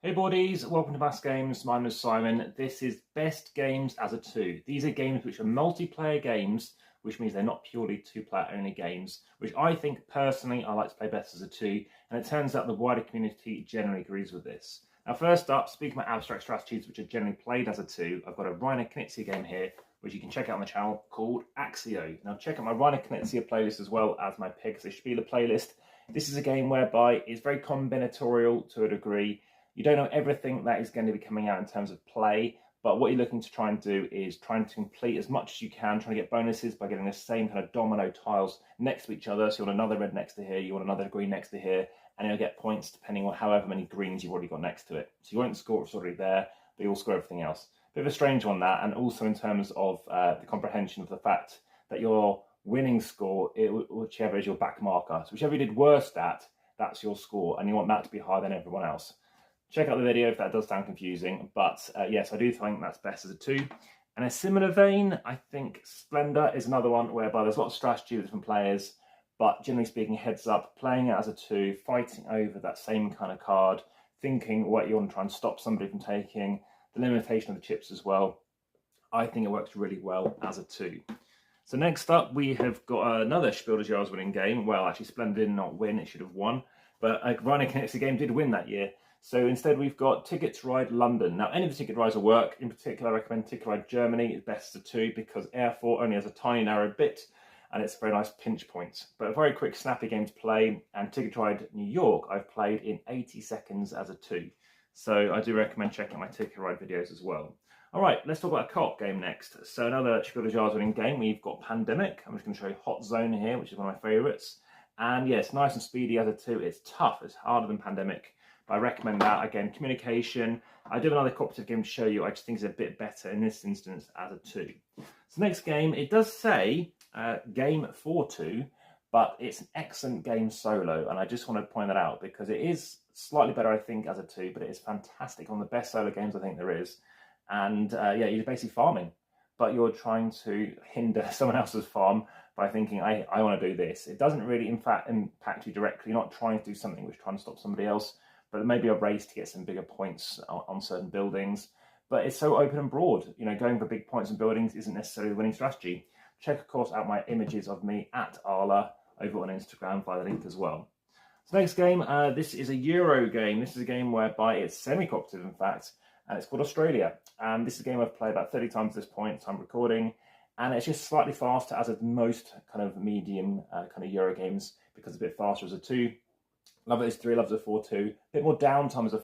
Hey buddies, welcome to AmassGames. My name is Simon. This is best games as a 2. These are games which are multiplayer games, which means they're not purely two-player only games, which I think personally I like to play best as a 2, and it turns out the wider community generally agrees with this. Now first up, speaking about abstract strategies which are generally played as a 2, I've got a Reiner Knizia game here, which you can check out on the channel, called Axio. Now check out my Reiner Knizia playlist as well as my Pegasus Spieler playlist. This is a game whereby it's very combinatorial to a degree. You don't know everything that is going to be coming out in terms of play, but what you're looking to try and do is trying to complete as much as you can, trying to get bonuses by getting the same kind of domino tiles next to each other. So you want another red next to here, you want another green next to here, and you'll get points depending on however many greens you've already got next to it. So you won't score what's already there, but you'll score everything else. Bit of a strange one that, and also in terms of the comprehension of the fact that your winning score, whichever is your back marker, so whichever you did worst at, that's your score, and you want that to be higher than everyone else. Check out the video if that does sound confusing, but yes, I do think that's best as a 2. And a similar vein, I think Splendor is another one whereby there's a lot of strategy with different players, but generally speaking, heads up, playing it as a 2, fighting over that same kind of card, thinking what you want to try and stop somebody from taking, the limitation of the chips as well. I think it works really well as a 2. So next up, we have got another Spiel des Jahres winning game. Well, actually, Splendor did not win, it should have won, but Reiner Knizia game did win that year. So instead we've got Ticket to Ride London. Now any of the ticket rides will work. In particular I recommend Ticket to Ride Germany is best as a 2 because Air 4 only has a tiny narrow bit and it's a very nice pinch point. But a very quick snappy game to play, and Ticket to Ride New York I've played in 80 seconds as a 2. So I do recommend checking out my Ticket to Ride videos as well. Alright, let's talk about a co-op game next. So another Spiel des Jahres winning game, we've got Pandemic. I'm just going to show you Hot Zone here, which is one of my favourites. And yes, nice and speedy as a 2. It's tough, it's harder than Pandemic. But I recommend that. Again, communication. I do have another cooperative game to show you. I just think it's a bit better in this instance as a 2. So next game, it does say game for 2, but it's an excellent game solo. And I just want to point that out because it is slightly better, I think, as a 2, but it is fantastic. One of the best solo games I think there is. And yeah, you're basically farming, but you're trying to hinder someone else's farm by thinking, I want to do this. It doesn't really, in fact, impact you directly. You're not trying to do something which is trying to stop somebody else. But there may be a race to get some bigger points on certain buildings. But it's so open and broad. You know, going for big points in buildings isn't necessarily the winning strategy. Check, of course, out my images of me at Arla over on Instagram via the link as well. So next game, this is a Euro game. This is a game whereby it's semi-cooperative, in fact, and it's called Australia. And this is a game I've played about 30 times at this point, time recording. And it's just slightly faster as of most kind of medium kind of Euro games because it's a bit faster as a 2. Love it as 3, love it as a 4-2. A bit more downtime as a